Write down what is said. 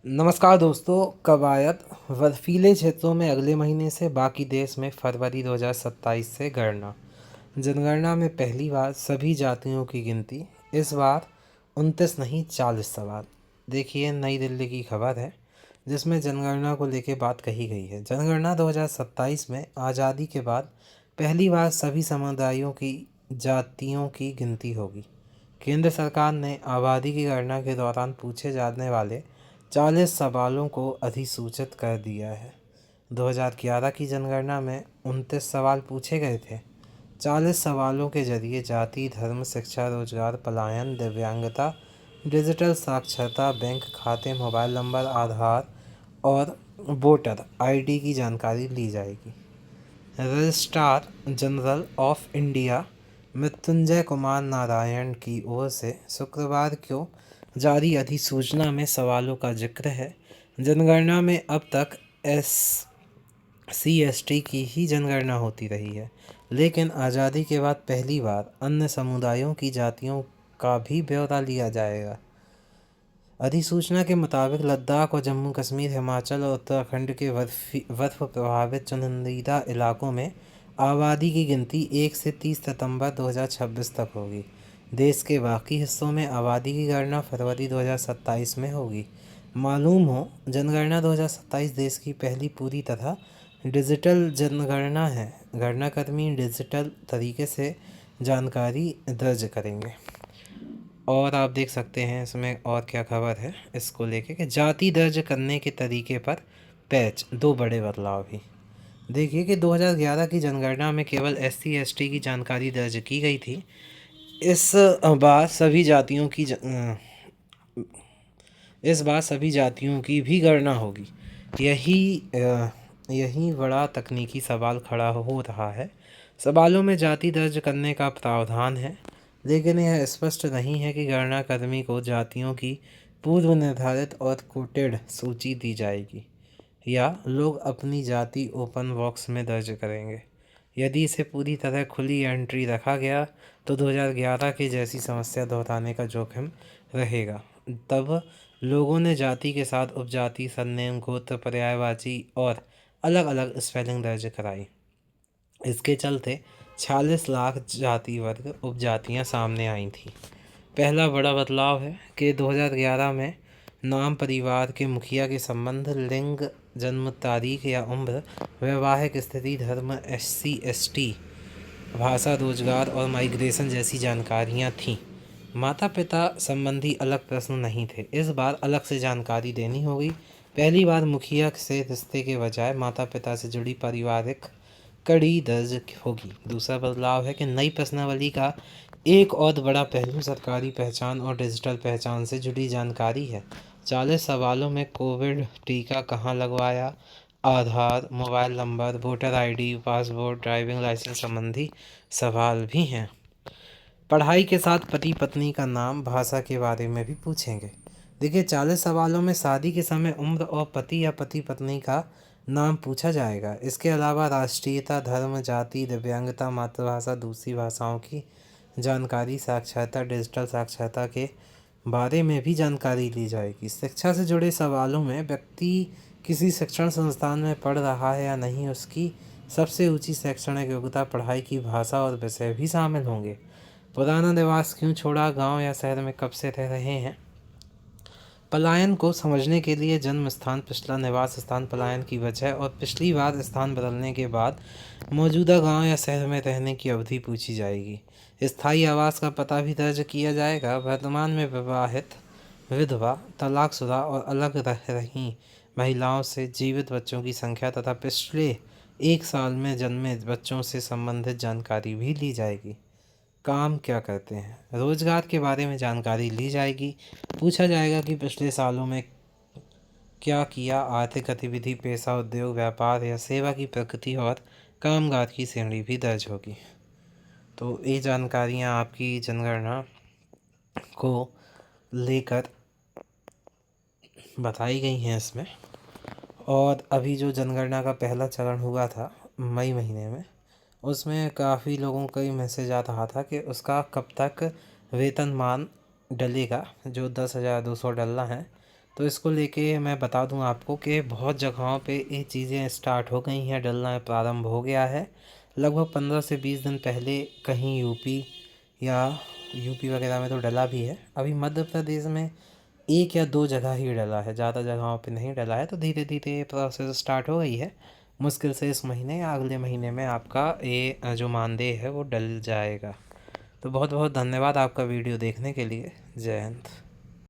नमस्कार दोस्तों। कवायद बर्फीले क्षेत्रों में अगले महीने से, बाकी देश में फरवरी 2027 से गणना। जनगणना में पहली बार सभी जातियों की गिनती। इस बार 29 नहीं 40 सवाल। देखिए, नई दिल्ली की खबर है जिसमें जनगणना को लेकर बात कही गई है। जनगणना 2027 में आज़ादी के बाद पहली बार सभी समुदायों की जातियों की गिनती होगी। केंद्र सरकार ने आबादी की गणना के दौरान पूछे जाने वाले 40 सवालों को अधिसूचित कर दिया है। 2011 की जनगणना में 29 सवाल पूछे गए थे। 40 सवालों के जरिए जाति, धर्म, शिक्षा, रोजगार, पलायन, दिव्यांगता, डिजिटल साक्षरता, बैंक खाते, मोबाइल नंबर, आधार और वोटर आईडी की जानकारी ली जाएगी। Registrar general of India Mrityunjay Kumar Narayan की ओर से शुक्रवार को जारी अधिसूचना में सवालों का जिक्र है। जनगणना में अब तक SC/ST की ही जनगणना होती रही है, लेकिन आज़ादी के बाद पहली बार अन्य समुदायों की जातियों का भी ब्यौरा लिया जाएगा। अधिसूचना के मुताबिक लद्दाख और जम्मू कश्मीर, हिमाचल और उत्तराखंड के बर्फ प्रभावित चुनिंदा इलाकों में आबादी की गिनती 1 से 30 सितंबर 2026 तक होगी। देश के बाकी हिस्सों में आबादी की गणना फरवरी 2027 में होगी। मालूम हो, जनगणना 2027 देश की पहली पूरी तरह डिजिटल जनगणना है। गणनाकर्मी डिजिटल तरीके से जानकारी दर्ज करेंगे। और आप देख सकते हैं इसमें और क्या खबर है इसको लेके कि जाति दर्ज करने के तरीके पर पैच, दो बड़े बदलाव भी। देखिए कि 2011 की जनगणना में केवल SC/ST की जानकारी दर्ज की गई थी। इस बार सभी जातियों की इस बार सभी जातियों की भी गणना होगी। यही बड़ा तकनीकी सवाल खड़ा हो रहा है। सवालों में जाति दर्ज करने का प्रावधान है, लेकिन यह स्पष्ट नहीं है कि गणना कर्मी को जातियों की पूर्व निर्धारित और कोटेड सूची दी जाएगी या लोग अपनी जाति ओपन बॉक्स में दर्ज करेंगे। यदि इसे पूरी तरह खुली एंट्री रखा गया तो 2011 की जैसी समस्या दोहराने का जोखिम रहेगा। तब लोगों ने जाति के साथ उपजाति, सरनेम, गोत्र, पर्यायवाची और अलग अलग स्पेलिंग दर्ज कराई। इसके चलते 46 लाख जाति वर्ग उपजातियां सामने आई थीं। पहला बड़ा बदलाव है कि 2011 में नाम, परिवार के मुखिया के संबंध, लिंग, जन्म तारीख या उम्र, वैवाहिक स्थिति, धर्म, SC/ST, भाषा, रोजगार और माइग्रेशन जैसी जानकारियां थीं। माता पिता संबंधी अलग प्रश्न नहीं थे। इस बार अलग से जानकारी देनी होगी। पहली बार मुखिया से रिश्ते के बजाय माता पिता से जुड़ी पारिवारिक कड़ी दर्ज होगी। दूसरा बदलाव है कि नई प्रश्नावली का एक और बड़ा पहलू सरकारी पहचान और डिजिटल पहचान से जुड़ी जानकारी है। 40 सवालों में कोविड टीका कहाँ लगवाया, Aadhaar, mobile number, voter ID, passport, driving licence संबंधी सवाल भी हैं। पढ़ाई के साथ पति पत्नी का नाम, भाषा के बारे में भी पूछेंगे। देखिए, 40 सवालों में शादी के समय उम्र और पति या पति पत्नी का नाम पूछा जाएगा। इसके अलावा राष्ट्रीयता, धर्म, जाति, दिव्यांगता, मातृभाषा, दूसरी भाषाओं की जानकारी, साक्षरता, डिजिटल साक्षरता के बारे में भी जानकारी ली जाएगी। शिक्षा से जुड़े सवालों में व्यक्ति किसी शिक्षण संस्थान में पढ़ रहा है या नहीं, उसकी सबसे ऊंची शैक्षणिक योग्यता, पढ़ाई की भाषा और विषय भी शामिल होंगे। पुराना निवास क्यों छोड़ा, गांव या शहर में कब से रह रहे हैं। पलायन को समझने के लिए जन्म स्थान, पिछला निवास स्थान, पलायन की वजह और पिछली बार स्थान बदलने के बाद मौजूदा गांव या शहर में रहने की अवधि पूछी जाएगी। स्थायी आवास का पता भी दर्ज किया जाएगा। वर्तमान में विवाहित, विधवा, तलाकशुदा और अलग रह रही महिलाओं से जीवित बच्चों की संख्या तथा पिछले 1 साल में जन्मे बच्चों से संबंधित जानकारी भी ली जाएगी। काम क्या करते हैं, रोजगार के बारे में जानकारी ली जाएगी। पूछा जाएगा कि पिछले सालों में क्या किया, आर्थिक गतिविधि, पेशा, उद्योग, व्यापार या सेवा की प्रकृति और कामगार की श्रेणी भी दर्ज होगी। तो ये जानकारियाँ आपकी जनगणना को लेकर बताई गई हैं इसमें। और अभी जो जनगणना का पहला चरण हुआ था मई महीने में, उसमें काफ़ी लोगों का ये मैसेज आ रहा था कि उसका कब तक वेतनमान डलेगा, जो 10,200 डलना है तो इसको लेके मैं बता दूं आपको कि बहुत जगहों पे ये चीज़ें स्टार्ट हो गई हैं, डलना प्रारंभ हो गया है। लगभग 15 से 20 दिन पहले कहीं या यूपी वगैरह में तो डला भी है। अभी मध्य प्रदेश में 1 या 2 जगह ही डला है, ज़्यादा जगहों पे नहीं डला है। तो धीरे धीरे ये प्रोसेस स्टार्ट हो गई है। मुश्किल से इस महीने या अगले महीने में आपका ये जो मानदेय है वो डल जाएगा। तो बहुत बहुत धन्यवाद आपका वीडियो देखने के लिए। जय हिंद।